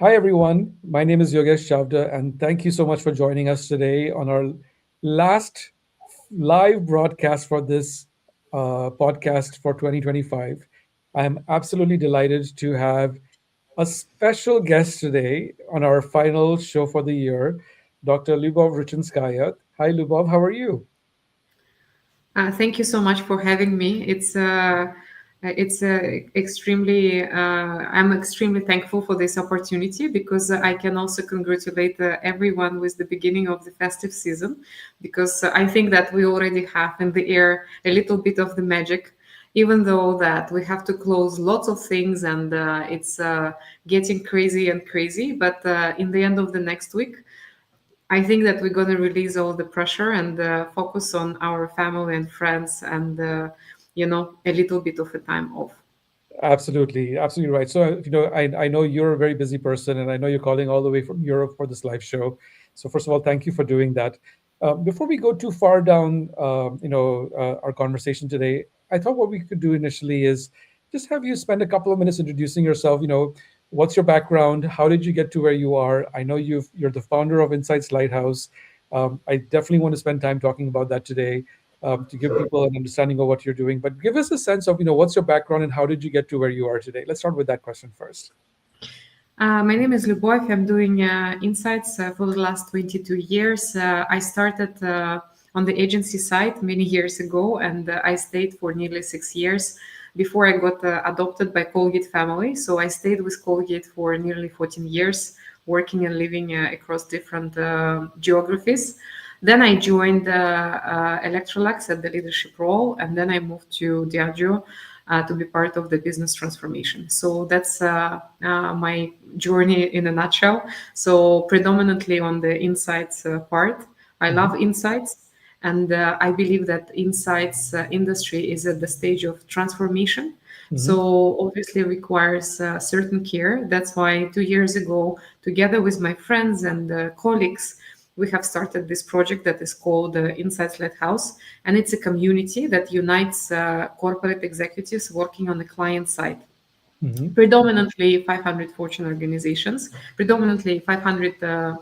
Hi, everyone. My name is Yogesh Chavda, and thank you so much for joining us today on our last live broadcast for this podcast for 2025. I am absolutely delighted to have a special guest today on our final show for the year, Dr. Lyubov Richinskaya. Hi, Lyubov. How are you? Thank you so much for having me. It's extremely. I'm extremely thankful for this opportunity because I can also congratulate everyone with the beginning of the festive season, because I think that we already have in the air a little bit of the magic, even though that we have to close lots of things and it's getting crazy and crazy. But in the end of the next week, I think that we're going to release all the pressure and focus on our family and friends and, a little bit of a time off. Absolutely, absolutely right. So, I know you're a very busy person, and I know you're calling all the way from Europe for this live show. So, first of all, thank you for doing that. Before we go too far down, our conversation today, I thought what we could do initially is just have you spend a couple of minutes introducing yourself. What's your background? How did you get to where you are? I know you're the founder of Insights Lighthouse. I definitely want to spend time talking about that today to give people an understanding of what you're doing. But give us a sense of, what's your background and how did you get to where you are today? Let's start with that question first. My name is Lyubov. I'm doing insights for the last 22 years. I started on the agency side many years ago, and I stayed for nearly 6 years before I got adopted by Colgate family. So I stayed with Colgate for nearly 14 years, working and living across different geographies. Then I joined Electrolux at the leadership role, and then I moved to Diageo to be part of the business transformation. So that's my journey in a nutshell. So predominantly on the insights part. I Mhm. love insights, and I believe that insights industry is at the stage of transformation. Mhm. So obviously requires certain care. That's why 2 years ago, together with my friends and colleagues, we have started this project that is called Insights Lighthouse, and it's a community that unites corporate executives working on the client side, Mhm. predominantly 500 Fortune organizations, predominantly 500 uh,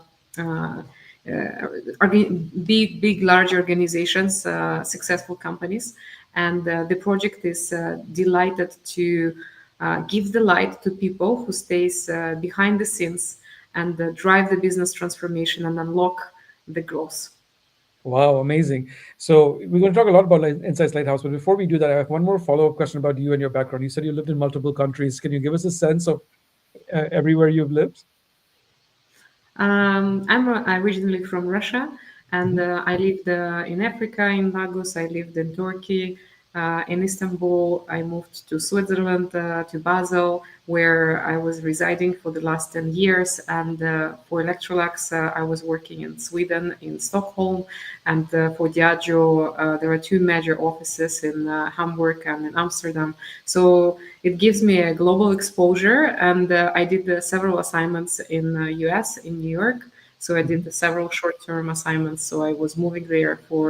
big, large organizations, successful companies. And the project is delighted to give the light to people who stays behind the scenes and drive the business transformation and unlock the growth. Wow, amazing. So we're going to talk a lot about Insights Lighthouse, but before we do that, I have one more follow-up question about you and your background. You said you lived in multiple countries. Can you give us a sense of everywhere you've lived? I'm originally from Russia, and Mhm. I lived in Africa, in Lagos. I lived in Turkey, in Istanbul. I moved to Switzerland, to Basel, where I was residing for the last 10 years. And for Electrolux, I was working in Sweden, in Stockholm. And for Diageo, there are two major offices in Hamburg and in Amsterdam. So it gives me a global exposure, and I did several assignments in US, in New York. So I Mhm. did several short-term assignments. So I was moving there for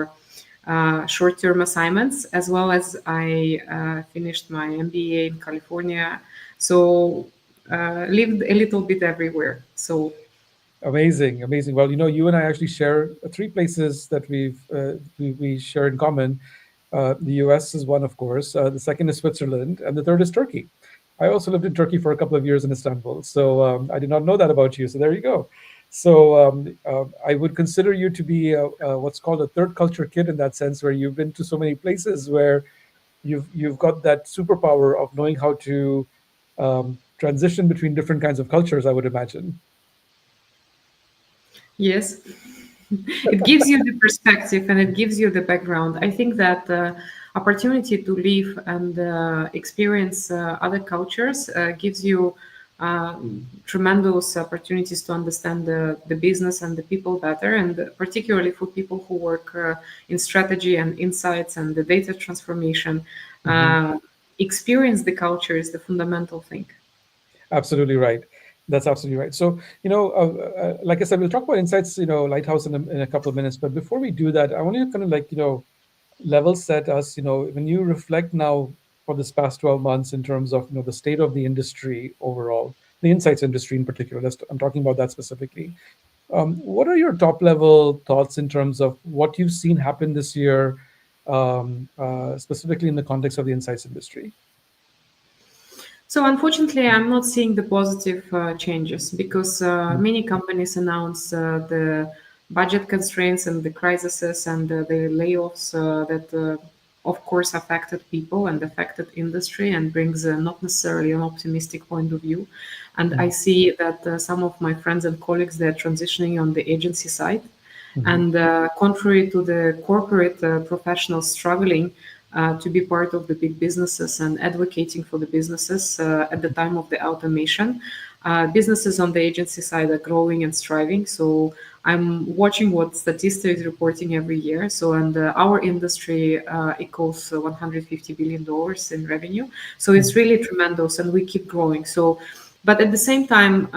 short-term assignments, as well as I finished my MBA in California. So lived a little bit everywhere. So Amazing, amazing. Well, you and I actually share three places that we share in common. The U.S. is one, of course. The second is Switzerland, and the third is Turkey. I also lived in Turkey for a couple of years in Istanbul, so I did not know that about you. So there you go. So I would consider you to be what's called a third culture kid in that sense, where you've been to so many places where you've got that superpower of knowing how to transition between different kinds of cultures. I would imagine. yes, it gives you the perspective and it gives you the background. I think that opportunity to live and experience other cultures gives you tremendous opportunities to understand the business and the people better, and particularly for people who work in strategy and insights and the data transformation. Mhm. Uh, Experience the culture is the fundamental thing. Absolutely right. That's absolutely right. So, like I said, we'll talk about Insights, Lighthouse in a couple of minutes. But before we do that, I want you to kind of like, level set us, when you reflect now for this past 12 months in terms of, the state of the industry overall. the insights industry in particular. I'm talking about that specifically. What are your top level thoughts in terms of what you've seen happen this year, specifically in the context of the insights industry? So unfortunately, I'm not seeing the positive changes because many companies announce the budget constraints and the crises and the layoffs that, of course, affected people and affected industry and brings not necessarily an optimistic point of view. And I see that some of my friends and colleagues, they're transitioning on the agency side. Mm-hmm. And contrary to the corporate professionals struggling to be part of the big businesses and advocating for the businesses at the time of the automation, businesses on the agency side are growing and striving. So I'm watching what Statista is reporting every year. So, and our industry equals $150 billion in revenue. So it's really tremendous, and we keep growing. So, but at the same time,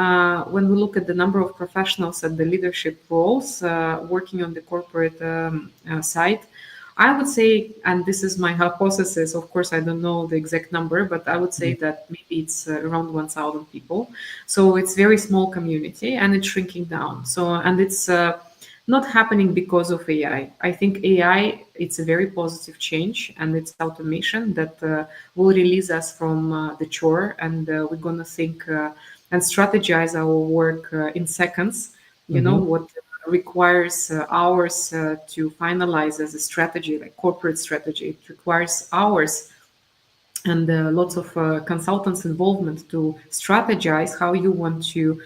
when we look at the number of professionals at the leadership roles working on the corporate side, I would say, and this is my hypothesis, of course, I don't know the exact number, but I would say that maybe it's around 1,000 people. So it's very small community and it's shrinking down. So, and it's not happening because of AI. I think AI, it's a very positive change and it's automation that will release us from the chore and we're going to think and strategize our work in seconds. You know, Mm-hmm. what requires hours to finalize as a strategy, like corporate strategy. It requires hours and lots of consultants' involvement to strategize how you want to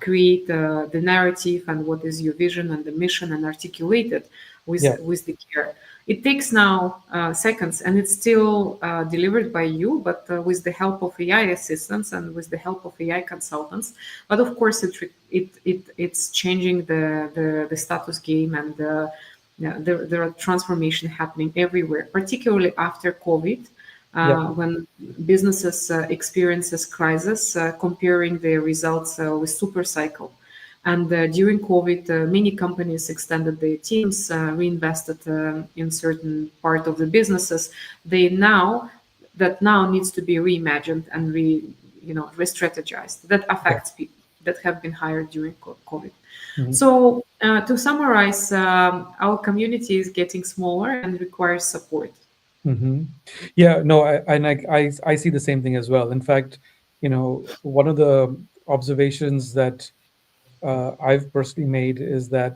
create the narrative and what is your vision and the mission and articulate it Yeah. with the care. It takes now seconds and it's still delivered by you, but with the help of AI assistants and with the help of AI consultants. But of course, it's changing the status game and yeah, there are transformation happening everywhere, particularly after COVID Yeah. when businesses experiences crisis, comparing their results with super cycle. And during COVID, many companies extended their teams, reinvested in certain part of the businesses. They now that now needs to be reimagined and re-strategized. That Yeah. affects people that have been hired during COVID. Mm-hmm. So to summarize, our community is getting smaller and requires support. Mm-hmm. Yeah, no, I see the same thing as well. In fact, one of the observations that I've personally made is that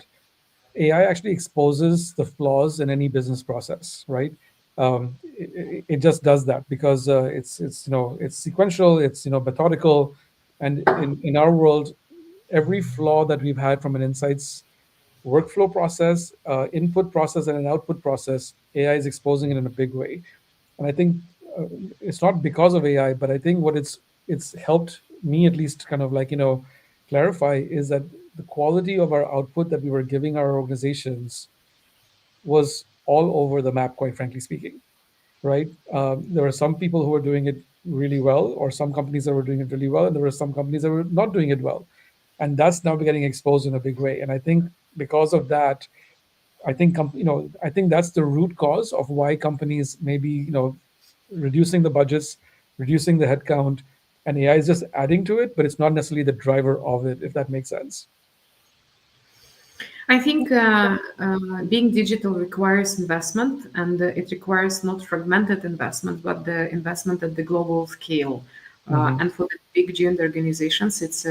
AI actually exposes the flaws in any business process, right? It just does that because it's sequential, it's methodical, and in our world, every flaw that we've had from an insights workflow process, input process, and an output process, AI is exposing it in a big way. And I think uh, it's not because of AI, but I think what it's helped me at least kind of like clarify is that the quality of our output that we were giving our organizations was all over the map, quite frankly speaking. Right? There were some people who were doing it really well, or some companies that were doing it really well, and there were some companies that were not doing it well, and that's now getting exposed in a big way. And I think because of that, I think that's the root cause of why companies maybe reducing the budgets, reducing the headcount, and AI is just adding to it, but it's not necessarily the driver of it, if that makes sense. I think being digital requires investment, and it requires not fragmented investment, but the investment at the global scale. Hmm. And for the big giant organizations, it's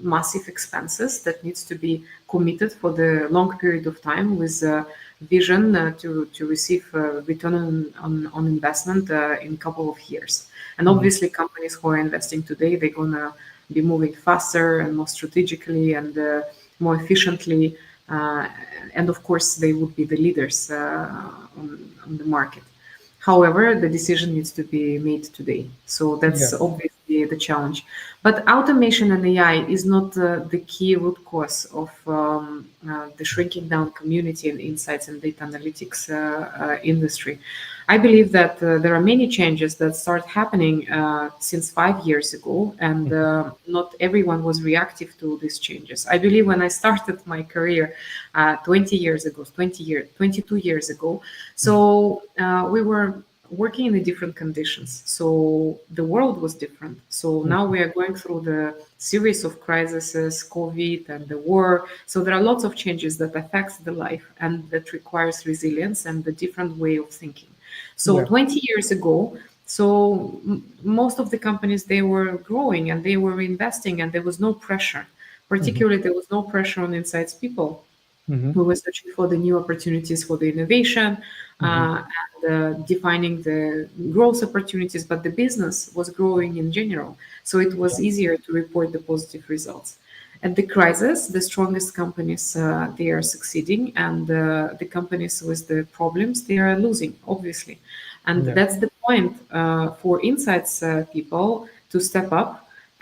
massive expenses that needs to be committed for the long period of time with vision to receive return on investment in a couple of years. And Hmm. obviously, companies who are investing today, they're gonna be moving faster and more strategically and more efficiently. Uh, and of course, they would be the leaders on the market. However, the decision needs to be made today. So Yeah. that's obviously the challenge. But automation and AI is not the key root cause of the shrinking down community and insights and data analytics industry. I believe that there are many changes that start happening since 5 years ago, and Mhm. not everyone was reactive to these changes. I believe when I started my career 20 years ago, 22 years ago, so we were working in the different conditions. So the world was different. So now Mhm. we are going through the series of crises, COVID and the war. So there are lots of changes that affects the life and that requires resilience and a different way of thinking. So Yeah. 20 years ago, so most of the companies, they were growing and they were investing and there was no pressure. Mhm. Particularly, there was no pressure on Insights people. Mhm. We were searching for the new opportunities for the innovation Mhm. and defining the growth opportunities, but the business was growing in general. So it Yeah. was easier to report the positive results. At the crisis, the strongest companies, they are succeeding, and the companies with the problems, they are losing, obviously. And Yeah. that's the point for Insights people to step up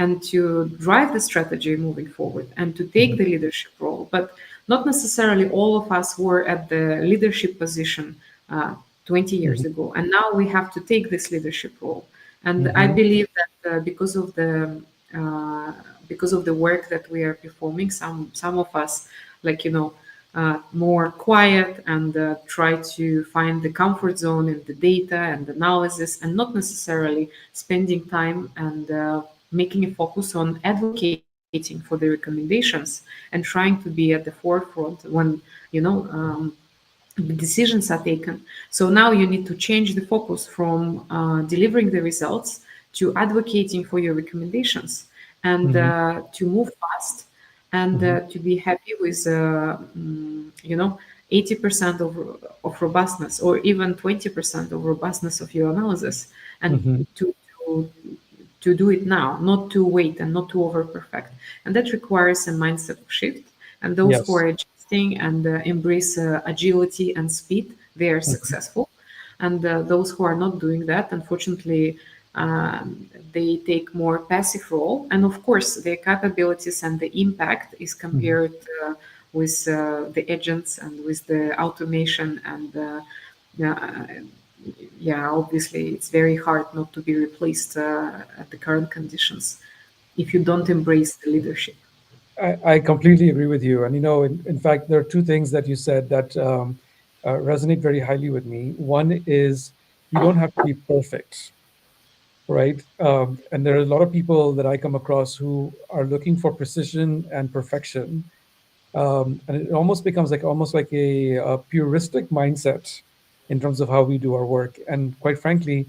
and to drive the strategy moving forward and to take Mhm. the leadership role. But not necessarily all of us were at the leadership position 20 years Mhm. ago. And now we have to take this leadership role. And I Mhm. believe that uh, because of the work that we are performing, some of us, like more quiet and try to find the comfort zone in the data and analysis, and not necessarily spending time and making a focus on advocating for the recommendations and trying to be at the forefront when you know um, the decisions are taken. So now you need to change the focus from delivering the results to advocating for your recommendations and Mhm. to move fast and Mhm. to be happy with 80% of robustness or even 20% of robustness of your analysis, and Mhm. to to do it now, not to wait and not to over perfect. And that requires a mindset shift. And those who Yes. are adjusting and embrace agility and speed, they are Mhm. successful. And those who are not doing that, unfortunately, they take more passive role. And of course, their capabilities and the impact is Mhm. compared with the agents and with the automation and yeah, yeah, obviously, it's very hard not to be replaced at the current conditions if you don't embrace the leadership. I completely agree with you. And, in fact, there are two things that you said that resonate very highly with me. One is you don't have to be perfect, right? And there are a lot of people that I come across who are looking for precision and perfection. And it almost becomes like a puristic mindset in terms of how we do our work. And quite frankly,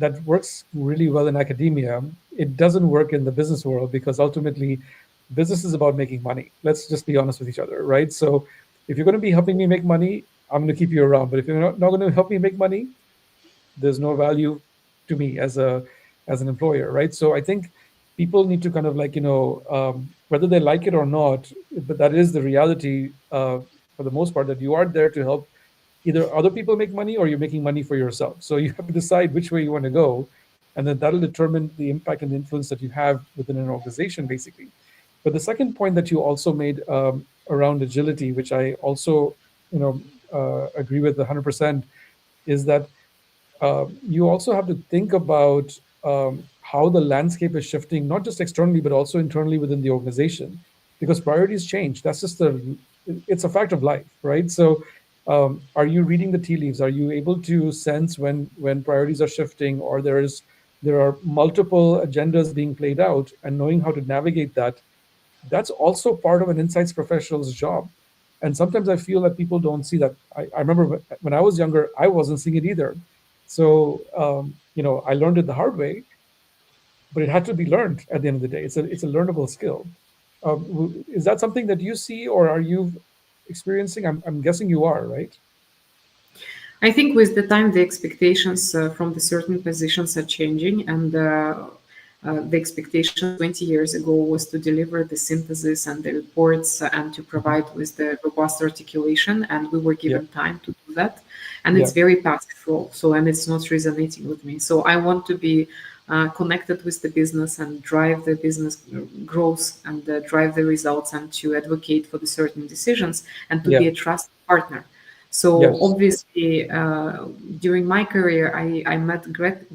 that works really well in academia. It doesn't work in the business world because ultimately, business is about making money. Let's just be honest with each other, right? So, if you're going to be helping me make money, I'm going to keep you around. But if you're not going to help me make money, there's no value to me as an employer, right? So I think people need to kind of like whether they like it or not, but that is the reality for the most part, that you are there to help either other people make money or you're making money for yourself. So you have to decide which way you want to go, and then that'll determine the impact and the influence that you have within an organization, basically. But the second point that you also made around agility, which I also agree with 100%, is that you also have to think about how the landscape is shifting, not just externally, but also internally within the organization, because priorities change. That's just it's a fact of life, right? So, are you reading the tea leaves? Are you able to sense when priorities are shifting, or there are multiple agendas being played out, and knowing how to navigate that? That's also part of an insights professional's job. And sometimes I feel that people don't see that. I remember when I was younger, I wasn't seeing it either. So I learned it the hard way, but it had to be learned at the end of the day. It's a learnable skill. Is that something that you see, or are you experiencing? I'm guessing you are, right? I think with the time, the expectations from the certain positions are changing, and the expectations 20 years ago was to deliver the synthesis and the reports and to Mhm. provide with the robust articulation, and we were Yeah, given time to do that. And yeah, it's very passive role, so and it's not resonating with me. So I want to be connected with the business and drive the business growth and drive the results and to advocate for the certain decisions and to yeah, be a trusted partner. So yes, obviously, during my career, I met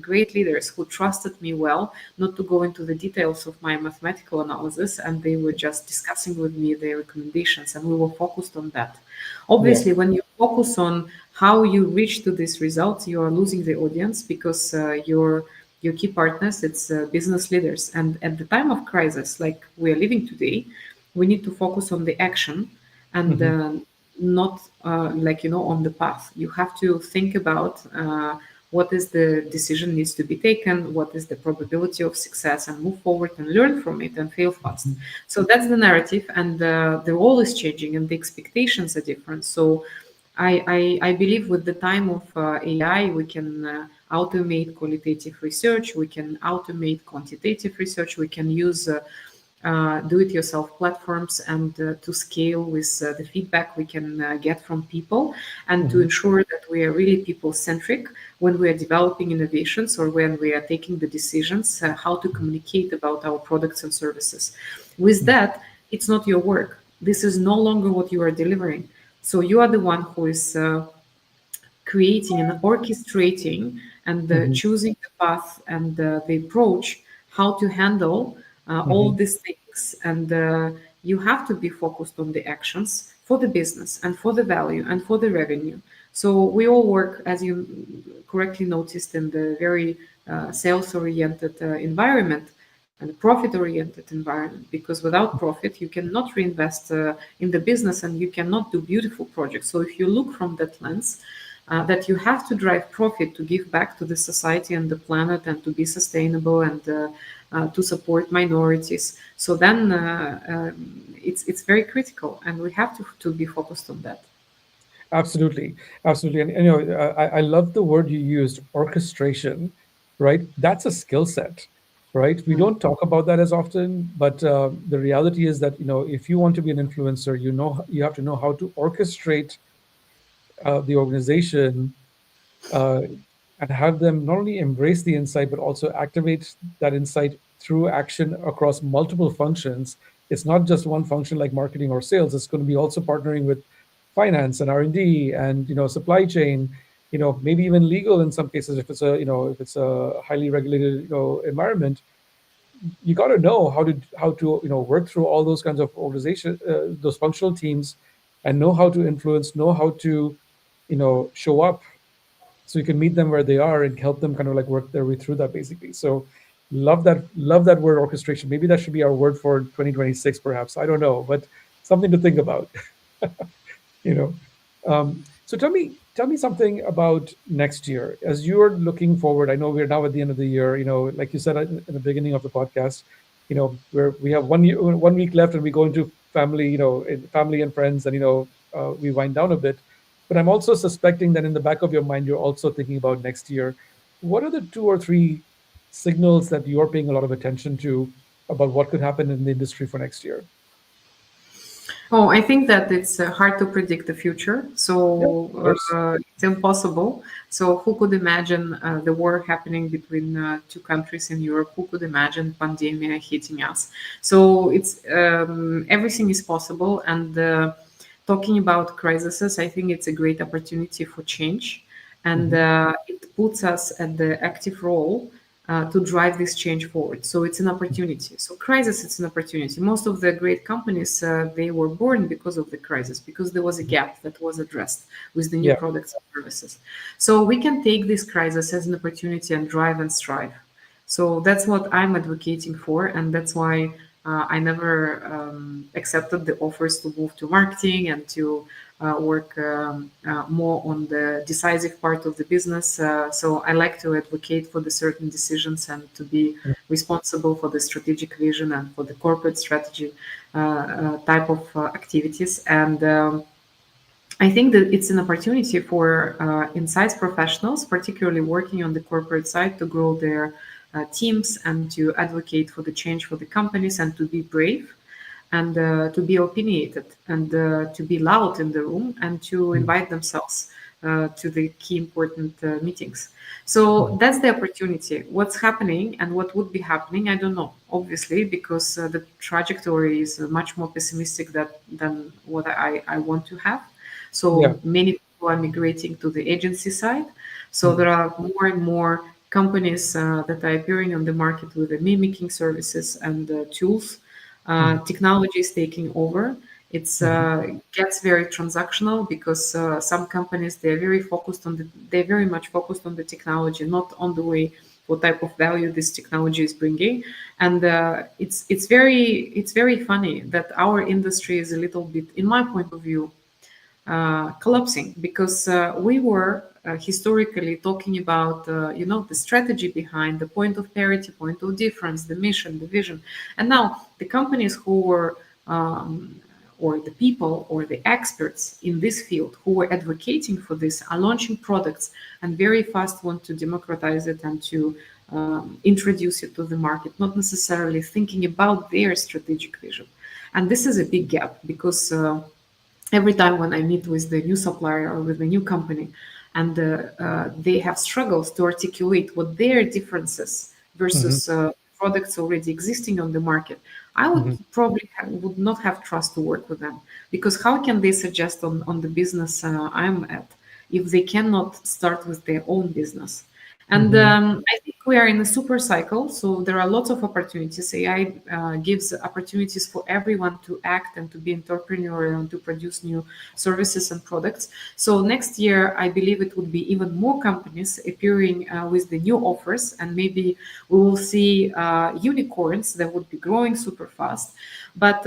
great leaders who trusted me well, not to go into the details of my mathematical analysis, and they were just discussing with me their recommendations, and we were focused on that. yeah, Obviously, when you focus on how you reach to this result, you are losing the audience because your key partners, it's business leaders. And at the time of crisis, like we are living today, we need to focus on the action and Hmm. not like on the path. You have to think about what is the decision needs to be taken, what is the probability of success, and move forward and learn from it and fail fast. So that's the narrative, and the role is changing and the expectations are different. So I believe with the time of AI, we can automate qualitative research, we can automate quantitative research, we can use do-it-yourself platforms and to scale with the feedback we can get from people, and to Hmm. ensure that we are really people-centric when we are developing innovations or when we are taking the decisions how to communicate about our products and services. With that, it's not your work. This is no longer what you are delivering. So you are the one who is creating and orchestrating and Hmm. choosing the path and the approach how to handle all Hmm. these things, and you have to be focused on the actions for the business and for the value and for the revenue. So we all work, as you correctly noticed, in the very sales oriented environment and profit oriented environment, because without profit you cannot reinvest in the business and you cannot do beautiful projects. So if you look from that lens, that you have to drive profit to give back to the society and the planet and to be sustainable and to support minorities. So then it's very critical, and we have to be focused on that. Absolutely, absolutely, and you know, I love the word you used, orchestration, right? That's a skill set, right? We don't talk about that as often, but the reality is that, you know, if you want to be an influencer, you know, you have to know how to orchestrate the organization, uh, and have them not only embrace the insight but also activate that insight through action across multiple functions. It's not just one function like marketing or sales. It's going to be also partnering with finance and R&D and, you know, supply chain, you know, maybe even legal in some cases if it's a, you know, if it's a highly regulated, you know, environment. You got to know how to you know, work through all those kinds of organization, those functional teams, and know how to influence, know how to, you know, show up so you can meet them where they are and help them kind of like work their way through that basically. So love that word, orchestration. Maybe that should be our word for 2026 perhaps, I don't know, but something to think about. You know, so tell me something about next year as you're looking forward. I know we're now at the end of the year, you know, like you said in the beginning of the podcast, you know, where we have 1 year, 1 week left and we go into family, you know, family and friends, and, you know, we wind down a bit. But I'm also suspecting that in the back of your mind you're also thinking about next year. What are the two or three signals that you're paying a lot of attention to about what could happen in the industry for next year? Oh, I think that it's hard to predict the future. Yeah, of So course. it's impossible. So who could imagine the war happening between two countries in Europe? Who could imagine pandemic hitting us? So it's everything is possible. And talking about crises, I think it's a great opportunity for change, and Hmm. it puts us at the active role to drive this change forward. So it's an opportunity. So crisis, it's an opportunity. Most of the great companies, they were born because of the crisis, because there was a gap that was addressed with the new Yeah. products and services. So we can take this crisis as an opportunity and drive and strive. So that's what I'm advocating for, and that's why I never accepted the offers to move to marketing and to work more on the decisive part of the business. So I like to advocate for the certain decisions and to be responsible for the strategic vision and for the corporate strategy type of activities. And I think that it's an opportunity for insights professionals, particularly working on the corporate side, to grow their teams and to advocate for the change for the companies and to be brave and to be opinionated and to be loud in the room and to Mhm. invite themselves to the key important meetings. So Mhm. that's the opportunity. What's happening and what would be happening, I don't know, obviously, because the trajectory is much more pessimistic than what I want to have. Yeah. So many people are migrating to the agency side. So Mhm. there are more and more companies that are appearing on the market with the mimicking services and tools. Mhm. Technology is taking over. It's Hmm. gets very transactional because some companies they're very much focused on the technology, not on the way what type of value this technology is bringing. And it's very funny that our industry is a little bit, in my point of view, collapsing because we were historically talking about the strategy behind the point of parity, point of difference, the mission, the vision. And now the companies who were or the people or the experts in this field who were advocating for this are launching products and very fast want to democratize it and to introduce it to the market, not necessarily thinking about their strategic vision. And this is a big gap because every time when I meet with the new supplier or with the new company, and they have struggles to articulate what their differences Hmm. versus products already existing on the market, I would Hmm. probably would not have trust to work with them because how can they suggest on the business I'm at if they cannot start with their own business? And Hmm. I think we are in a super cycle, so there are lots of opportunities. AI gives opportunities for everyone to act and to be entrepreneurial and to produce new services and products. So next year, I believe it would be even more companies appearing with the new offers, and maybe we will see unicorns that would be growing super fast. But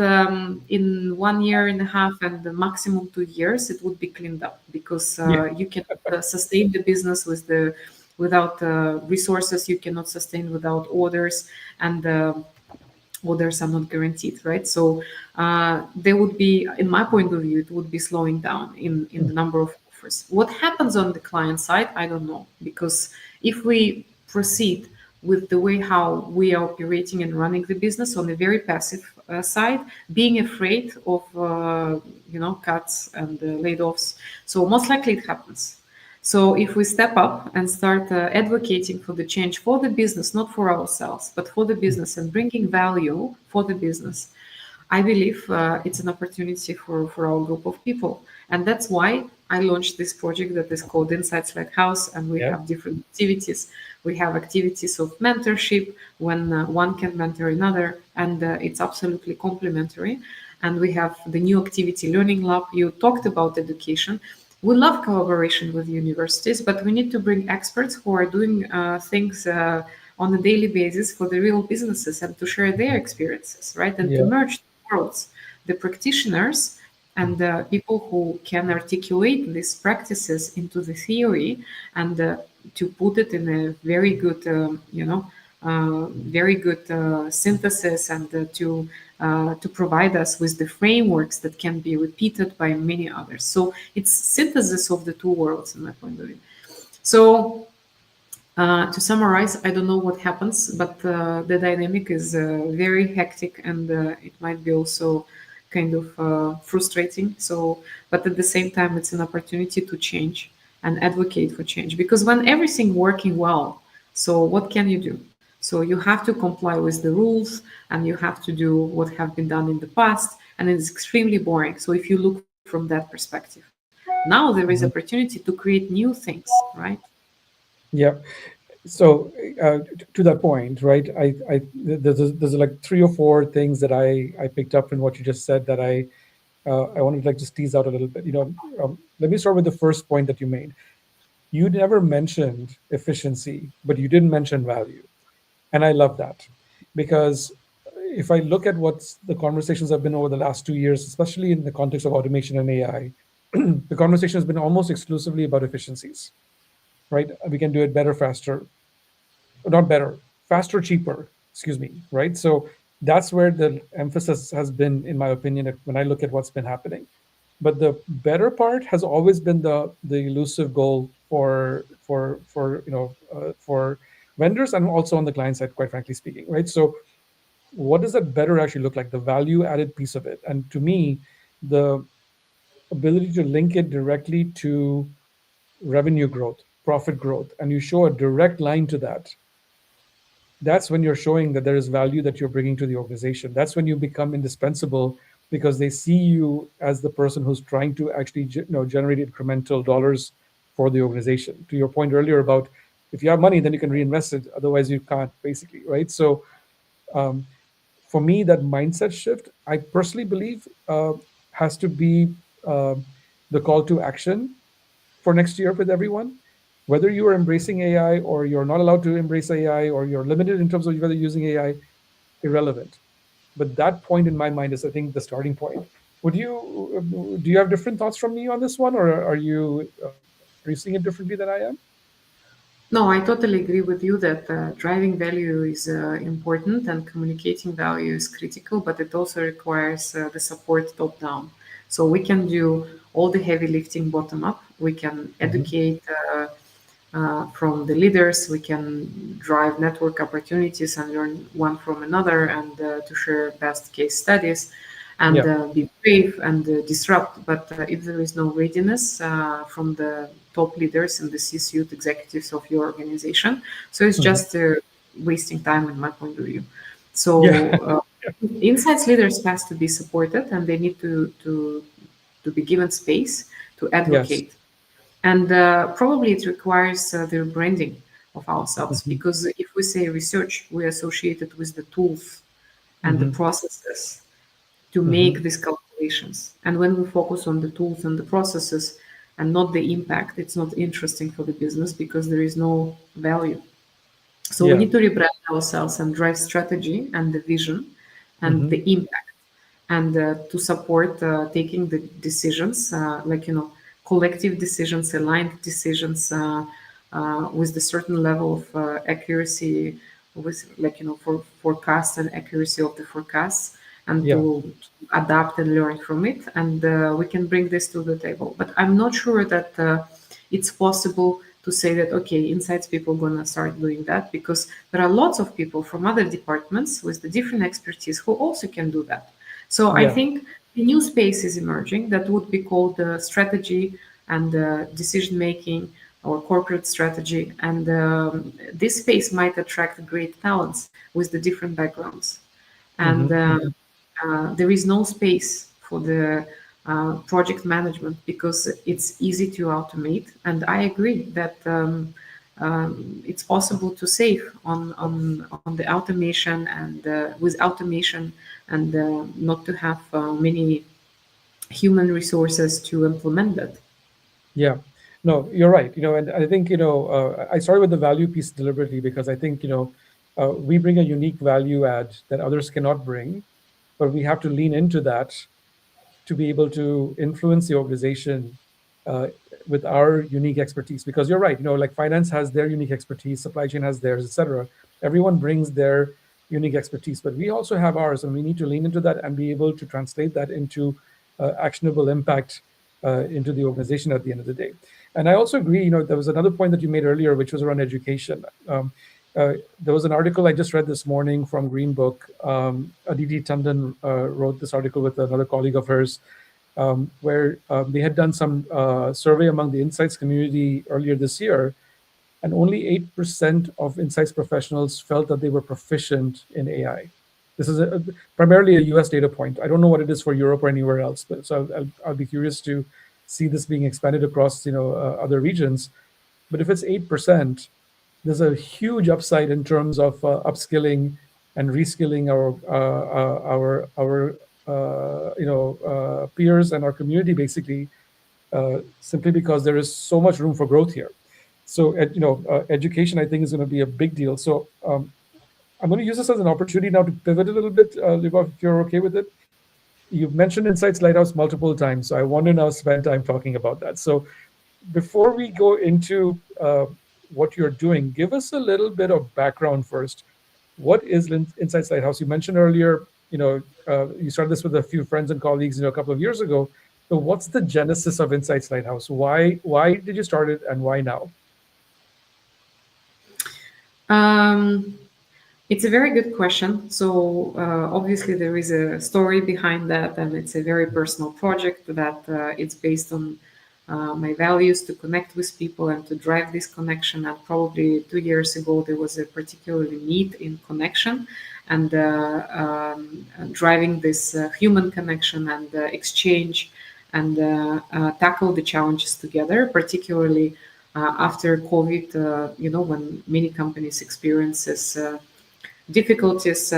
in 1 year and a half and the maximum 2 years, it would be cleaned up because Yeah. you can sustain the business without resources. You cannot sustain without orders, and orders are not guaranteed, right? So there would be, in my point of view, it would be slowing down in the number of offers. What happens on the client side, I don't know, because if we proceed with the way how we are operating and running the business on a very passive side, being afraid of cuts and laid offs, so most likely it happens. So if we step up and start advocating for the change for the business, not for ourselves, but for the business and bringing value for the business, I believe it's an opportunity for our group of people. And that's why I launched this project that is called Insights Lighthouse. And we Yeah. have different activities. We have activities of mentorship when one can mentor another, and it's absolutely complementary. And we have the new activity Learning Lab. You talked about education. We love collaboration with universities, but we need to bring experts who are doing things on a daily basis for the real businesses and to share their experiences, right? And to Yeah. merge worlds, the practitioners and the people who can articulate these practices into the theory and to put it in a very good, very good synthesis and to provide us with the frameworks that can be repeated by many others. So it's synthesis of the two worlds, in my point of view. So to summarize, I don't know what happens, but the dynamic is very hectic and it might be also kind of frustrating. So, but at the same time, it's an opportunity to change and advocate for change because when everything working well, so what can you do? So you have to comply with the rules and you have to do what have been done in the past, and it's extremely boring. So if you look from that perspective, now there is Mhm. opportunity to create new things, right? Yeah. So to that point, right? There's like three or four things that I picked up in what you just said that I wanted to like just tease out a little bit. Let me start with the first point that you made. You never mentioned efficiency, but you didn't mention value, and I love that because if I look at what's the conversations have been over the last 2 years, especially in the context of automation and AI, the conversation has been almost exclusively about efficiencies, right? We can do it better, faster, not better, faster, cheaper, excuse me, right? So that's where the emphasis has been, in my opinion, when I look at what's been happening. But the better part has always been the elusive goal for vendors and also on the client side, quite frankly speaking, right? So what does that better actually look like? The value added piece of it, and to me, the ability to link it directly to revenue growth, profit growth, and you show a direct line to that, that's when you're showing that there is value that you're bringing to the organization. That's when you become indispensable because they see you as the person who's trying to actually generate incremental dollars for the organization. To your point earlier about if you have money, then you can reinvest it. Otherwise, you can't, basically, right? So um, for me, that mindset shift, I personally believe. has to be um, the call to action for next year with everyone. Whether you are embracing AI or you're not allowed to embrace AI or you're limited in terms of whether you're using AI, irrelevant. But that point in my mind is, I think, the starting point. Would you do you have different thoughts from me on this one, or are you seeing it differently than I am? No, I totally agree with you that driving value is important and communicating value is critical, but it also requires the support top down. So we can do all the heavy lifting bottom up. We can Hmm. educate from the leaders. We can drive network opportunities and learn one from another and to share best case studies and Yeah. be brave and disrupt. But if there is no readiness from the top leaders and the C-suite executives of your organization, so it's Hmm. just wasting time in my point of view. Yeah. So insights leaders has to be supported and they need to be given space to Yes. advocate and probably it requires the rebranding of ourselves Hmm. because if we say research, we associate it with the tools and the Hmm. processes to make Hmm. these calculations. And when we focus on the tools and the processes and not the impact, it's not interesting for the business because there is no value. So we Yeah. need to rebrand ourselves and drive strategy and the vision and Hmm. the impact and to support taking the decisions like collective decisions, aligned decisions with the certain level of accuracy with like for forecast and accuracy of the forecasts and Yeah. to adapt and learn from it and we can bring this to the table, but I'm not sure that it's possible to say that okay, insights people gonna start doing that because there are lots of people from other departments with the different expertise who also can do that. So I Yeah. think a new space is emerging that would be called strategy and decision making or corporate strategy, and this space might attract great talents with the different backgrounds and Hmm. Hmm. there is no space for the project management because it's easy to automate. And I agree that it's possible to save on the automation and with automation and not to have many human resources to implement that. Yeah. No, you're right. And I think, I started with the value piece deliberately because I think, we bring a unique value add that others cannot bring, but we have to lean into that to be able to influence the organization uh, with our unique expertise. Because you're right, like finance has their unique expertise, supply chain has theirs, etc. Everyone brings their unique expertise, but we also have ours, and we need to lean into that and be able to translate that into actionable impact into the organization at the end of the day. And I also agree, there was another point that you made earlier, which was around education. There was an article I just read this morning from Green Book. Aditi Tandon wrote this article with another colleague of hers, where they had done some survey among the insights community earlier this year, and only 8% of insights professionals felt that they were proficient in AI. This is primarily a US data point. I don't know what it is for Europe or anywhere else, but so I'll be curious to see this being expanded across other regions. But if it's 8%, there's a huge upside in terms of upskilling and reskilling our peers and our community, basically, simply because there is so much room for growth here. So education, I think, is going to be a big deal. So I'm going to use this as an opportunity now to pivot a little bit, Lyubov, if you're okay with it. You've mentioned Insights Lighthouse multiple times, so I want to now spend time talking about that. So before we go into what you're doing, give us a little bit of background first. What is Insights Lighthouse? You mentioned earlier, you started this with a few friends and colleagues, a couple of years ago. So what's the genesis of Insights Lighthouse? Why did you start it, and why now? Um, It's a very good question. So, obviously, there is a story behind that, and it's a very personal project that it's based on my values to connect with people and to drive this connection. And probably 2 years ago, there was a particularly need in connection and driving this human connection and exchange and tackle the challenges together, particularly after COVID, when many companies experiences difficulties,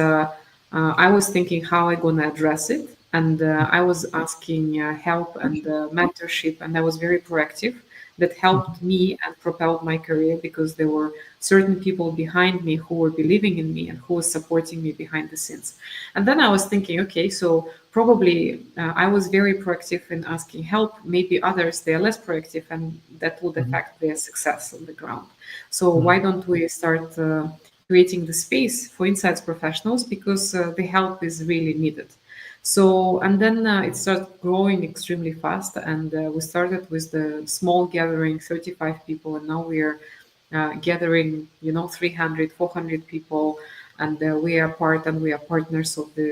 I was thinking how I gonna address it, and I was asking help and mentorship, and I was very proactive. That helped me and propelled my career because there were certain people behind me who were believing in me and who were supporting me behind the scenes. And then I was thinking, okay, so probably I was very proactive in asking help. Maybe others, they are less proactive, and that would Mhm. affect their success on the ground. So why Mhm. don't we start creating the space for insights professionals, because the help is really needed. So, and then it started growing extremely fast, and we started with the small gathering, 35 people, and now we are gathering, 300, 400 people, and we are part and we are partners of the,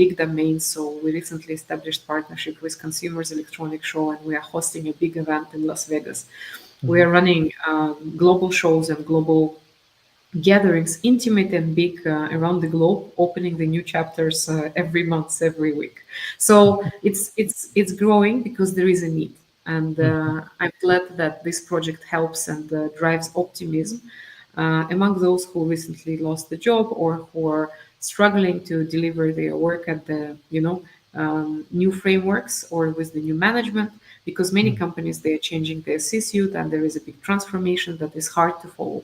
big domains. So we recently established partnership with Consumers Electronic Show, and we are hosting a big event in Las Vegas. We Mhm. are running global shows and global gatherings, intimate and big, around the globe, opening the new chapters every month, every week. So it's growing because there is a need, and Mhm. I'm glad that this project helps and drives optimism among those who recently lost the job or who are struggling to deliver their work at the new frameworks or with the new management, because many Mhm. companies, they are changing their C-suite and there is a big transformation that is hard to follow.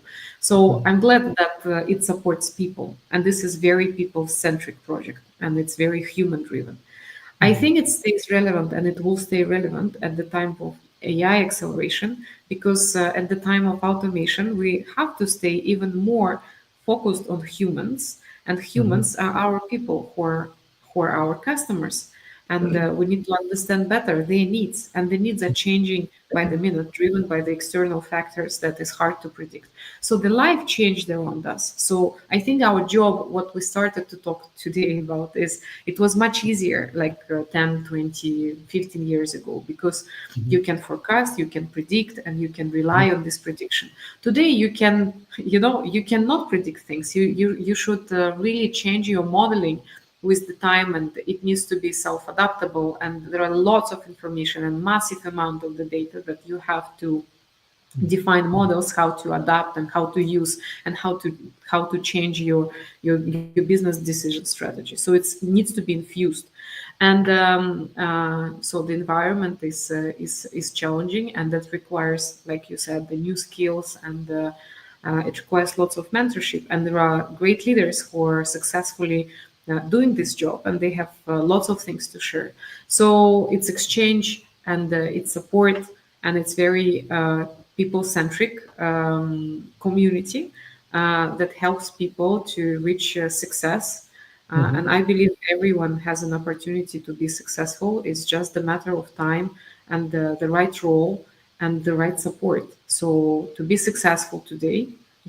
So Mhm. I'm glad that it supports people, and this is very people-centric project, and it's very human-driven. I Mhm. think it stays relevant and it will stay relevant at the time of AI acceleration, because at the time of automation, we have to stay even more focused on humans, and Mhm. humans are our people who are our customers. And we need to understand better their needs, and the needs are changing by the minute, driven by the external factors that is hard to predict. So the life changed around us. So I think our job, what we started to talk today about, is it was much easier like 10, 20, 15 years ago, because Mhm. you can forecast, you can predict, and you can Mhm. rely on this prediction. Today you can, you cannot predict things. You should really change your modeling with the time, and it needs to be self-adaptable, and there are lots of information and massive amount of the data that you have to define models, how to adapt and how to use, and how to change your business decision strategy. So it needs to be infused. And so the environment is challenging, and that requires, like you said, the new skills, and it requires lots of mentorship. And there are great leaders who are successfully doing this job, and they have lots of things to share. So it's exchange, and it's support, and it's very people centric community that helps people to reach success. Mhm. And I believe everyone has an opportunity to be successful. It's just a matter of time, and the right role, and the right support. So to be successful today,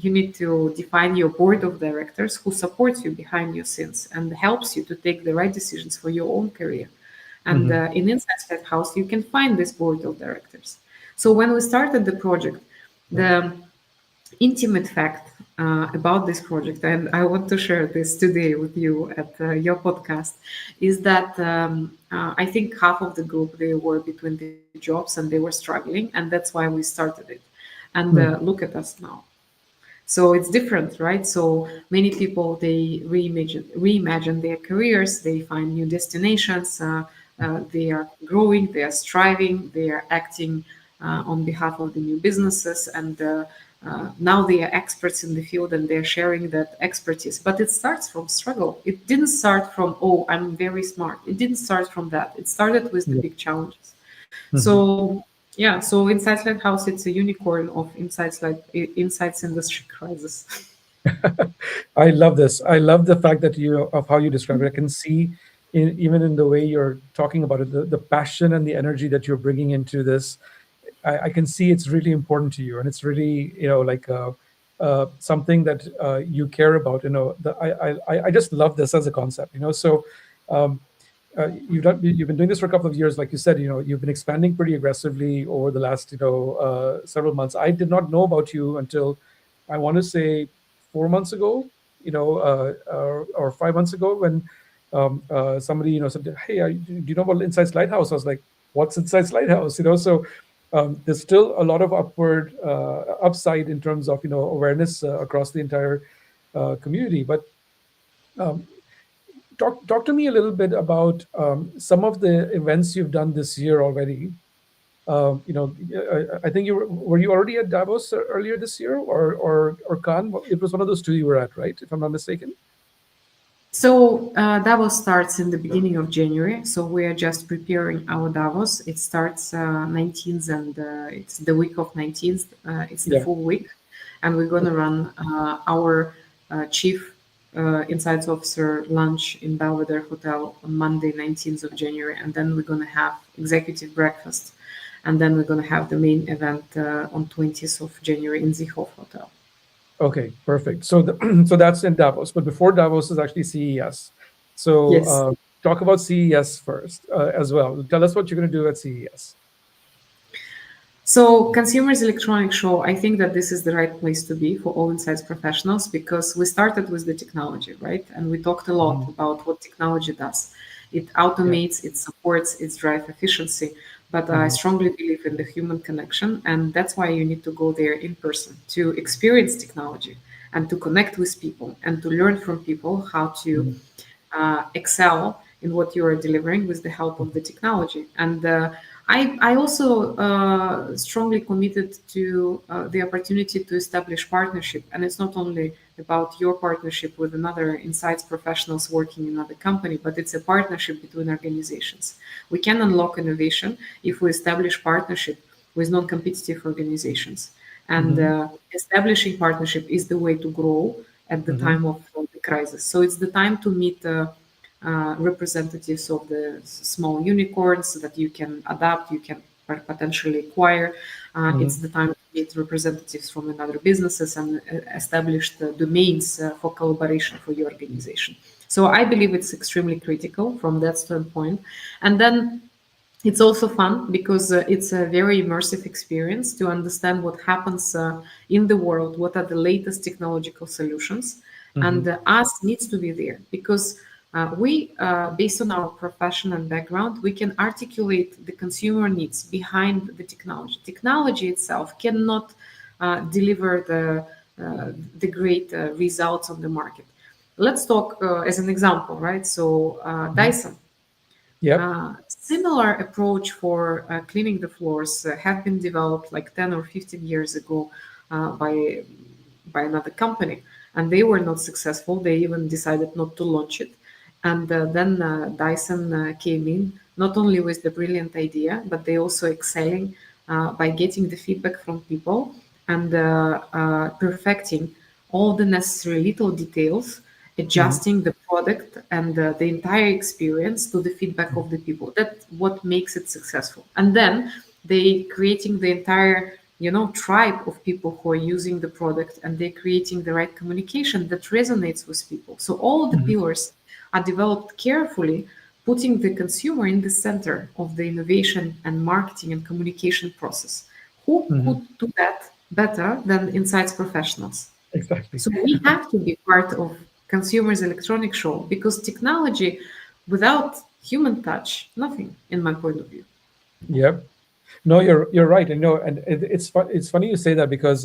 you need to define your board of directors who supports you behind your scenes and helps you to take the right decisions for your own career. And Mhm. in Insights House, you can find this board of directors. So when we started the project, Right. the intimate fact about this project, and I want to share this today with you at your podcast, is that I think half of the group, they were between the jobs and they were struggling, and that's why we started it. And Mhm. look at us now. So it's different, right? So many people, they reimagine their careers, they find new destinations, they are growing, they are striving, they are acting on behalf of the new businesses, and now they are experts in the field and they're sharing that expertise. But it starts from struggle. It didn't start from, oh, I'm very smart. It didn't start from that. It started with the Yeah. big challenges. Mhm. So yeah, so Insights Lighthouse, it's a unicorn of insights industry crisis. I love this. I love the fact that you of how you describe it. I can see even in the way you're talking about it, the passion and the energy that you're bringing into this. I can see it's really important to you, and it's really like something that you care about. I just love this as a concept. So um, you've been doing this for a couple of years, like you said. You've been expanding pretty aggressively over the last several months. I did not know about you until I want to say 4 months ago, or 5 months ago, when somebody said, "Hey, do you know about Insights Lighthouse?" I was like, "What's Insights Lighthouse?" So there's still a lot of upside in terms of awareness across the entire community. But um, talk to me a little bit about some of the events you've done this year already. I think were you already at Davos earlier this year, or Cannes? Well, it was one of those two you were at, right? If I'm not mistaken. So Davos starts in the beginning of January. So we are just preparing our Davos. It starts 19th, and it's the week of 19th. It's the Yeah. full week, and we're gonna run our chief insights officer lunch in Belvedere Hotel on Monday, 19th of January, and then we're gonna have executive breakfast, and then we're gonna have the main event on 20th of January in the Hof Hotel. Okay, perfect. So so that's in Davos, but before Davos is actually CES. So Yes. talk about CES first as well. Tell us what you're going to do at CES. So, Consumers Electronics Show, I think that this is the right place to be for all insights professionals because we started with the technology, right? And we talked a lot Mhm. about what technology does. It Yeah. automates, it supports, it drives efficiency. But I Hmm. strongly believe in the human connection, and that's why you need to go there in person to experience technology and to connect with people and to learn from people how to Hmm. excel in what you are delivering with the help of the technology. And I also strongly committed to the opportunity to establish partnership. And it's not only about your partnership with another insights professionals working in another company, but it's a partnership between organizations. We can unlock innovation if we establish partnership with non-competitive organizations. And Hmm. establishing partnership is the way to grow at the Hmm. time of the crisis. So it's the time to meet representatives of the small unicorns that you can adapt, you can potentially acquire. It's Hmm. the time to meet representatives from another businesses and establish the domains for collaboration for your organization. So I believe it's extremely critical from that standpoint. And then it's also fun because it's a very immersive experience to understand what happens in the world, what are the latest technological solutions, and Hmm. us needs to be there because based on our profession and background, we can articulate the consumer needs behind the technology. Technology itself cannot deliver the great results on the market. Let's talk as an example, right? So Hmm. Dyson. Yep. Similar approach for cleaning the floors have been developed like 10 or 15 years ago by another company, and they were not successful. They even decided not to launch it. And then Dyson came in, not only with the brilliant idea, but they also excelling by getting the feedback from people and perfecting all the necessary little details, Hmm. adjusting the product and the entire experience to the feedback of the people. That's what makes it successful. And then they creating the entire tribe of people who are using the product, and they're creating the right communication that resonates with people. So all the Hmm. pillars are developed carefully, putting the consumer in the center of the innovation and marketing and communication process. Who Hmm. could do that better than insights professionals? Exactly. So we have to be part of consumers electronic show because technology without human touch, nothing in my point of view. Yep. No, you're right. And and it's funny you say that because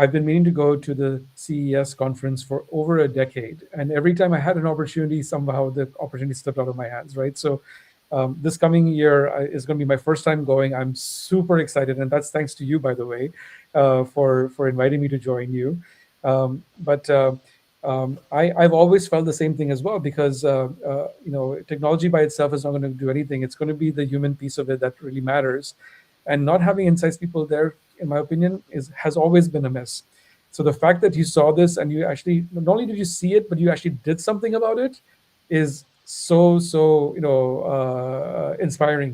I've been meaning to go to the CES conference for over a decade, and every time I had an opportunity, somehow the opportunity slipped out of my hands. Right. So this coming year is going to be my first time going. I'm super excited, and that's thanks to you, by the way, for inviting me to join you. But I've always felt the same thing as well because technology by itself is not going to do anything. It's going to be the human piece of it that really matters, and not having insights people there, in my opinion, is has always been a miss. So the fact that you saw this and you actually not only did you see it, but you actually did something about it, is so inspiring,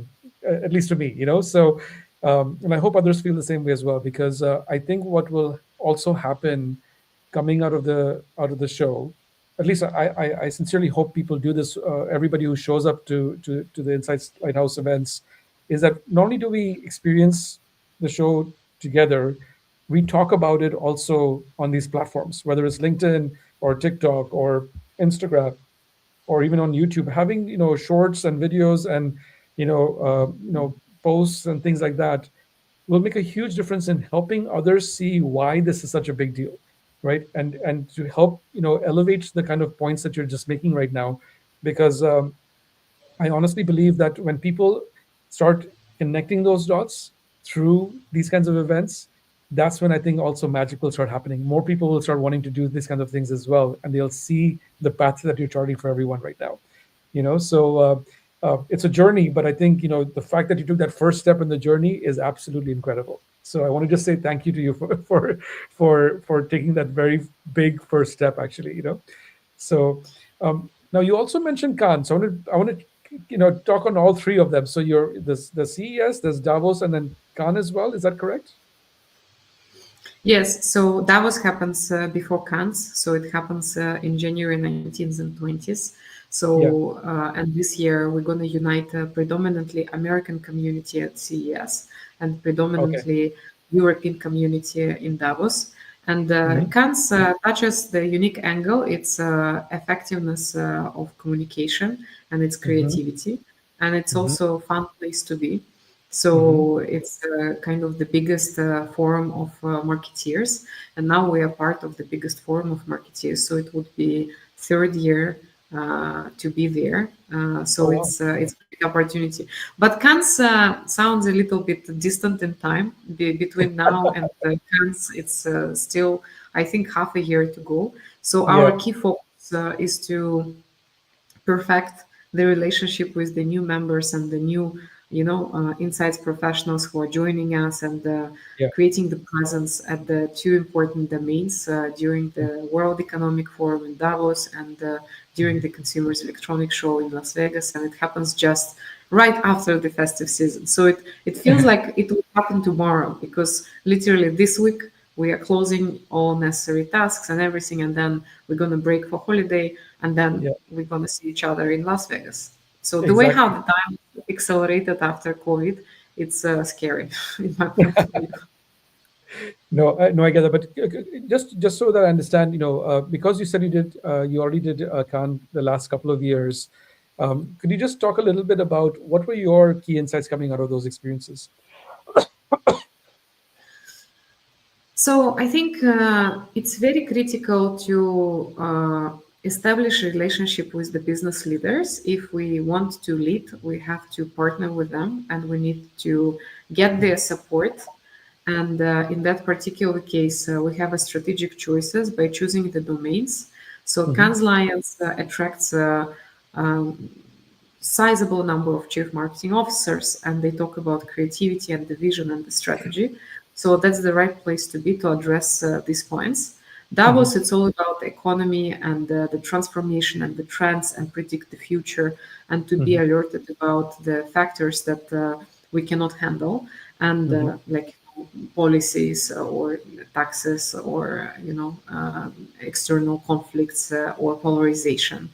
at least to me. So and I hope others feel the same way as well because I think what will also happen coming out of the show, at least I sincerely hope people do this, everybody who shows up to the Insights Lighthouse events, is that not only do we experience the show together, we talk about it also on these platforms, whether it's LinkedIn or TikTok or Instagram or even on YouTube, having shorts and videos and posts and things like that will make a huge difference in helping others see why this is such a big deal. right? And to help, elevate the kind of points that you're just making right now, because I honestly believe that when people start connecting those dots through these kinds of events, that's when I think also magic will start happening. More people will start wanting to do these kinds of things as well, and they'll see the path that you're charting for everyone right now. So it's a journey, but I think the fact that you took that first step in the journey is absolutely incredible. So I want to just say thank you to you for taking that very big first step, actually. So now you also mentioned Cannes. So I want to talk on all three of them. So you're the CES, there's Davos, and then Cannes as well. Is that correct? Yes, so Davos happens before Cannes, so it happens in January 19th and 20th. Yeah. So, and this year we're going to unite predominantly American community at CES and Okay. predominantly European community in Davos. And Hmm. Cannes touches the unique angle, its effectiveness of communication and its Hmm. creativity. And it's Hmm. also a fun place to be. Hmm. So it's kind of the biggest forum of marketeers, and now we are part of the biggest forum of marketeers. So it would be third year to be there. So Oh wow. it's a great opportunity. But Cannes sounds a little bit distant in time. Between now and Cannes, it's still, I think, half a year to go. So our Yeah. key focus is to perfect the relationship with the new members and the new insights professionals who are joining us, and Yeah. creating the presence at the two important domains during the World Economic Forum in Davos and during Mhm. the Consumers Electronic Show in Las Vegas. And it happens just right after the festive season, so it feels like it will happen tomorrow, because literally this week we are closing all necessary tasks and everything, and then we're going to break for holiday, and then Yeah. we're going to see each other in Las Vegas. So the way how Exactly. the time accelerated after COVID, it's scary in my point of view. No, no, I get that. But just so that I understand, because you said you already did Cannes the last couple of years. Could you just talk a little bit about what were your key insights coming out of those experiences? So I think it's very critical to establish a relationship with the business leaders. If we want to lead, we have to partner with them, and we need to get their support. And in that particular case, we have a strategic choices by choosing the domains. So Hmm. Cannes Lions attracts sizable number of chief marketing officers, and they talk about creativity and the vision and the strategy. So that's the right place to be to address these points. Hmm. Davos, it's all about the economy and the transformation and the trends and predict the future, and to be Hmm. alerted about the factors that we cannot handle, and Hmm. like policies or taxes or external conflicts or polarization.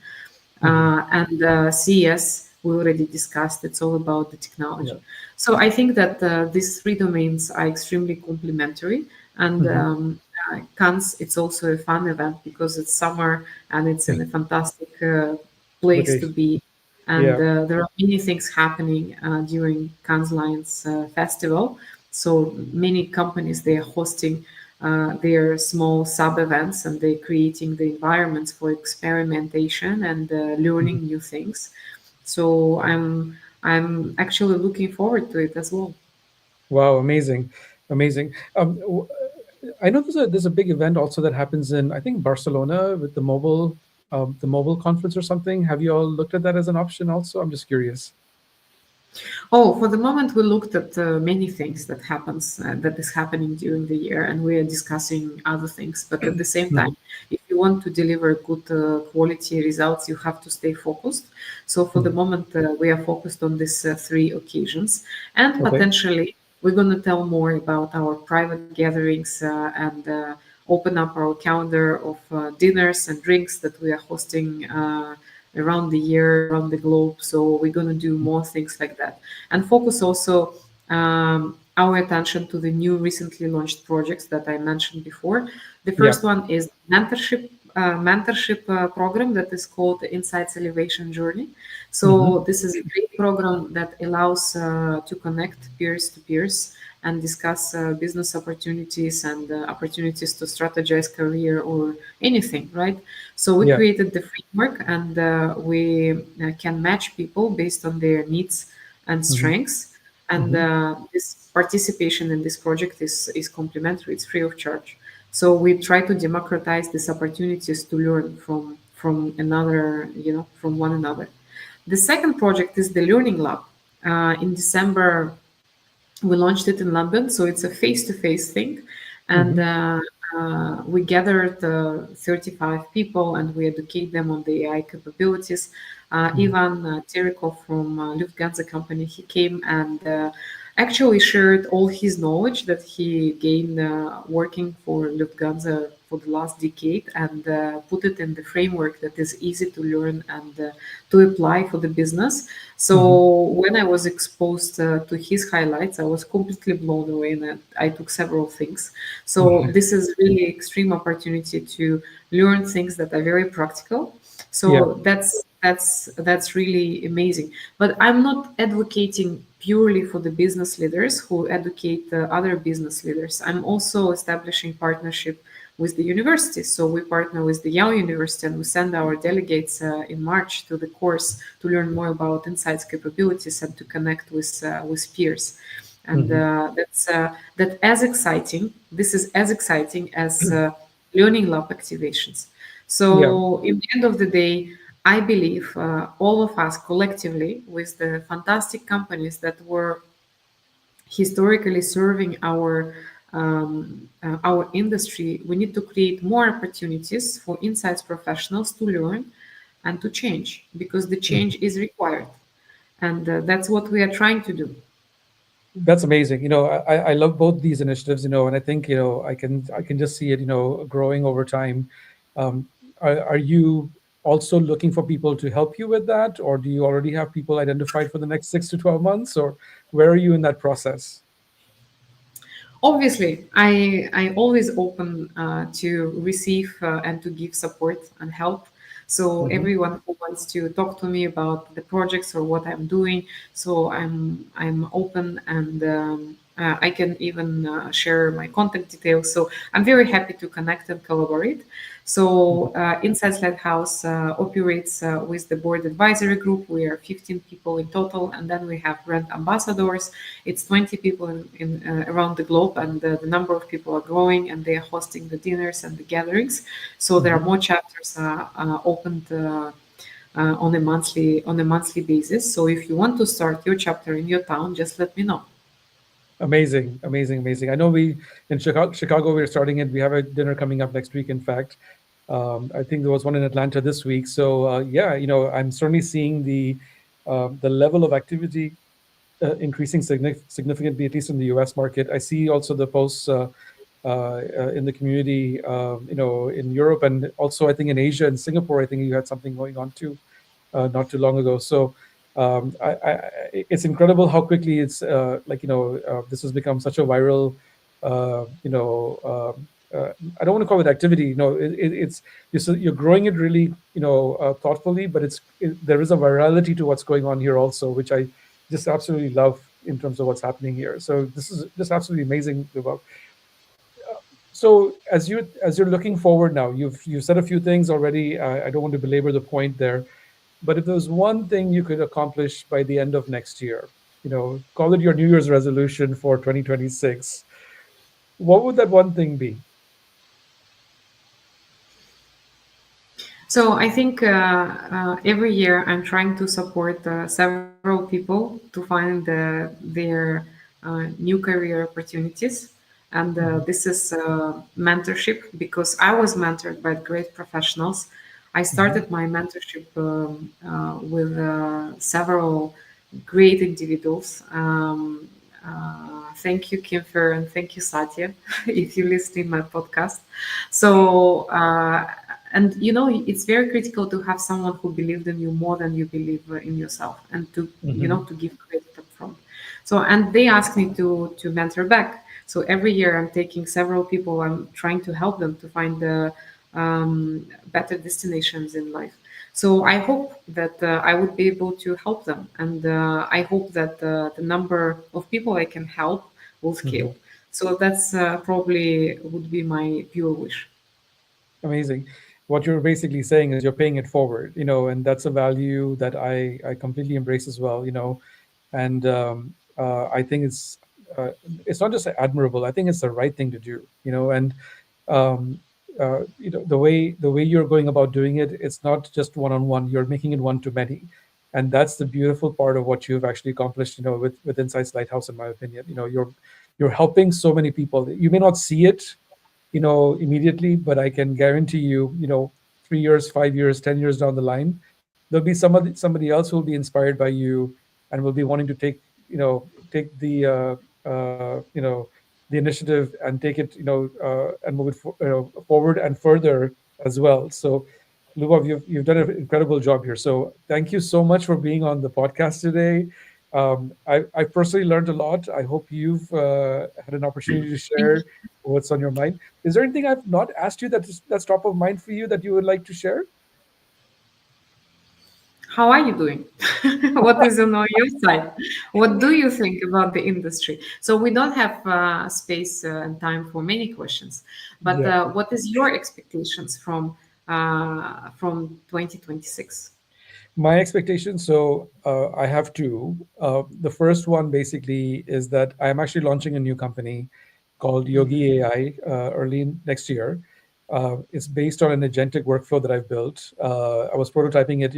Hmm. And CES, we already discussed, it's all about the Yeah. technology. So I think that these three domains are extremely complementary. And Hmm. Cannes, it's also a fun event because it's summer and it's in a fantastic place to Location. be. And Yeah. there are many things happening during Cannes Lions Festival. So many companies, they are hosting their small sub events, and they're creating the environments for experimentation and Mhm. learning new things. So I'm actually looking forward to it as well. Wow, amazing, amazing. I know there's a big event also that happens in, I think, Barcelona with the mobile conference or something. Have you all looked at that as an option also? I'm just curious. Oh, for the moment, we looked at many things that is happening during the year, and we are discussing other things. But at the same Hmm. time, if you want to deliver good quality results, you have to stay focused. So for the Hmm. moment, we are focused on these three occasions, and Okay. potentially we're going to tell more about our private gatherings and open up our calendar of dinners and drinks that we are hosting. Around the year, around the globe. So we're going to do more things like that, and focus also our attention to the new recently launched projects that I mentioned before. The Yeah. first one is mentorship program that is called the Insights Elevation Journey. Hmm. So this is a great program that allows to connect peers to peers and discuss business opportunities and opportunities to strategize career or anything, right? So we Yeah. created the framework, and we can match people based on their needs and Hmm. strengths. And Hmm. this participation in this project is complimentary; it's free of charge. So we try to democratize these opportunities to learn from another, from one another. The second project is the Learning Lab. In December, we launched it in London, so it's a face-to-face thing, and Hmm. we gathered 35 people and we educate them on the AI capabilities. Hmm. Ivan Terikov from Lufthansa company, he came and actually shared all his knowledge that he gained working for Lufthansa for the last decade, and put it in the framework that is easy to learn and to apply for the business. Hmm. So when I was exposed to his highlights, I was completely blown away, and I took several things. So this is really extreme opportunity to learn things that are very practical. Yeah. So that's really amazing. But I'm not advocating purely for the business leaders who educate the other business leaders. I'm also establishing partnership with the universities. So we partner with the Yale University, and we send our delegates in March to the course to learn more about insights capabilities and to connect with peers. And Hmm. that as exciting. This is as exciting as learning lab activations. Yeah. So in the end of the day, I believe all of us collectively, with the fantastic companies that were historically serving our industry, we need to create more opportunities for insights professionals to learn and to change, because the change is required, and that's what we are trying to do. That's amazing. I love both these initiatives, and I think, I can just see it, growing over time. Um, are you also looking for people to help you with that, or do you already have people identified for the next 6 to 12 months, or where are you in that process? Obviously, I always open to receive and to give support and help. So Hmm. everyone who wants to talk to me about the projects or what I'm doing, so I'm open, and I can even share my contact details. So I'm very happy to connect and collaborate. So Insights Lighthouse operates with the board advisory group. We are 15 people in total, and then we have brand ambassadors. It's 20 people in around the globe, and the number of people are growing, and they are hosting the dinners and the gatherings. So there are Hmm. more chapters opened on a monthly basis. So if you want to start your chapter in your town, just let me know. Amazing, amazing, amazing. I know we in Chicago we're starting it. We have a dinner coming up next week. In fact, I think there was one in Atlanta this week. So yeah, I'm certainly seeing the level of activity increasing significantly, at least in the U.S. market. I see also the posts in the community, in Europe, and also I think in Asia and Singapore. I think you had something going on too, not too long ago. So it's incredible how quickly it's this has become such a viral. I don't want to call it activity. It's you're growing it really, thoughtfully, but there is a virality to what's going on here also, which I just absolutely love in terms of what's happening here. So this is just absolutely amazing, Lubov. So as you're looking forward now, you've said a few things already. I don't want to belabor the point there, but if there's one thing you could accomplish by the end of next year, call it your New Year's resolution for 2026, what would that one thing be? So I think every year I'm trying to support several people to find their new career opportunities. And Hmm. this is mentorship, because I was mentored by great professionals. I Hmm. started my mentorship with several great individuals. Thank you, Kimfer, and thank you, Satya, if you listen in my podcast. So, and it's very critical to have someone who believed in you more than you believe in yourself, and to Hmm. to give credit up front. So, and they asked me to mentor back. So every year I'm taking several people. I'm trying to help them to find the better destinations in life. So I hope that I would be able to help them, and I hope that the number of people I can help will Mhm. scale. So that's probably would be my pure wish. Amazing. What you're basically saying is you're paying it forward, and that's a value that I completely embrace as well, and I think it's not just admirable. I think it's the right thing to do, and um, the way you're going about doing it, it's not just one on one. You're making it one to many, and that's the beautiful part of what you've actually accomplished, with Insights Lighthouse, in my opinion. You're helping so many people. You may not see it, immediately, but I can guarantee you, 3 years, 5 years, 10 years down the line, there'll be somebody else who will be inspired by you and will be wanting to take the initiative and take it, and move it forward and further as well. So, Lubov, you've done an incredible job here. So thank you so much for being on the podcast today. I personally learned a lot. I hope you've had an opportunity to Thank share what's on your mind. Is there anything I've not asked you that's top of mind for you that you would like to share? How are you doing? What is on your side? What do you think about the industry? So we don't have space and time for many questions, but Yeah. what is your expectations from 2026? My expectations. So I have two. The first one basically is that I am actually launching a new company called Mhm. Yogi AI early next year. It's based on an agentic workflow that I've built. I was prototyping it,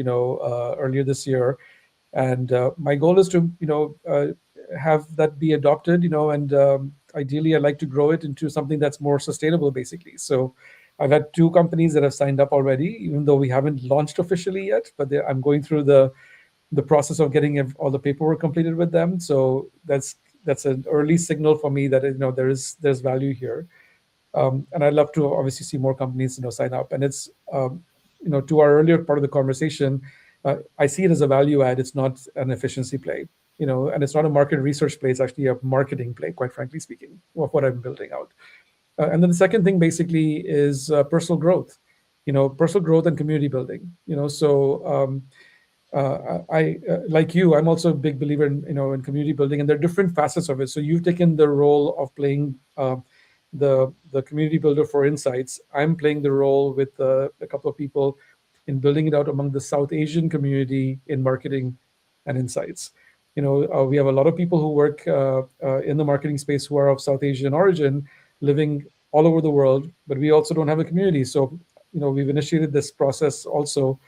earlier this year, and my goal is to, have that be adopted, and ideally, I'd like to grow it into something that's more sustainable, basically. So I've had two companies that have signed up already, even though we haven't launched officially yet. But I'm going through the process of getting all the paperwork completed with them. So that's an early signal for me that, there's value here. And I'd love to obviously see more companies, sign up. And it's, to our earlier part of the conversation, I see it as a value add. It's not an efficiency play, and it's not a market research play. It's actually a marketing play, quite frankly speaking, of what I'm building out. And then the second thing basically is personal growth, personal growth and community building. So like you, I'm also a big believer in, in community building, and there are different facets of it. So you've taken the role of playing the community builder for Insights. I'm playing the role with a couple of people in building it out among the South Asian community in marketing and Insights. We have a lot of people who work in the marketing space who are of South Asian origin, living all over the world, but we also don't have a community. So, we've initiated this process also,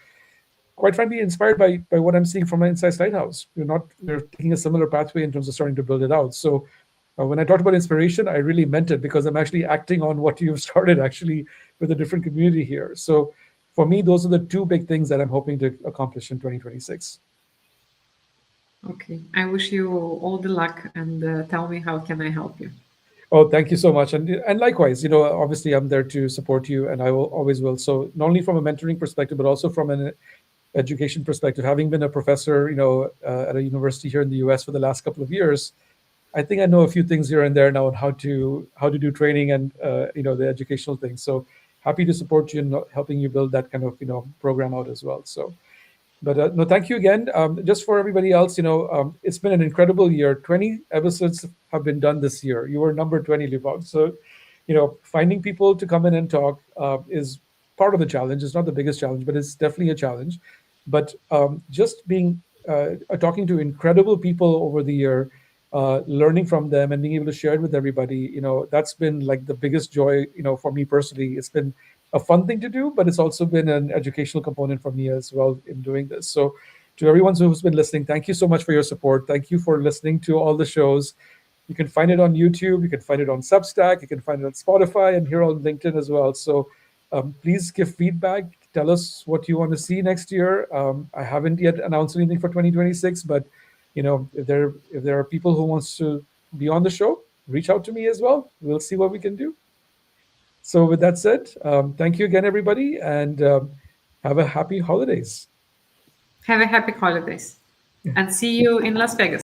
quite frankly, inspired by what I'm seeing from my Insights Lighthouse. We're taking a similar pathway in terms of starting to build it out. So when I talked about inspiration, I really meant it, because I'm actually acting on what you've started, actually, with a different community here. So for me, those are the two big things that I'm hoping to accomplish in 2026. Okay, I wish you all the luck and tell me how can I help you. Oh, thank you so much. And likewise, obviously I'm there to support you, and I will always will. So not only from a mentoring perspective, but also from an education perspective, having been a professor, at a university here in the US for the last couple of years, I think I know a few things here and there now on how to do training and, the educational things. So happy to support you in helping you build that kind of, program out as well. So, but no, thank you again. Just for everybody else, it's been an incredible year. 20 episodes have been done this year. You were number 20, Libon. So, finding people to come in and talk is part of the challenge. It's not the biggest challenge, but it's definitely a challenge. But just being talking to incredible people over the year, learning from them and being able to share it with everybody, that's been like the biggest joy, for me personally. It's been a fun thing to do, but it's also been an educational component for me as well in doing this. So, to everyone who's been listening, thank you so much for your support. Thank you for listening to all the shows. You can find it on YouTube, you can find it on Substack, you can find it on Spotify, and here on LinkedIn as well. So, please give feedback. Tell us what you want to see next year. I haven't yet announced anything for 2026, but if there are people who wants to be on the show, reach out to me as well. We'll see what we can do. So, with that said, thank you again, everybody, and have a happy holidays. Have a happy holidays and see you in Las Vegas.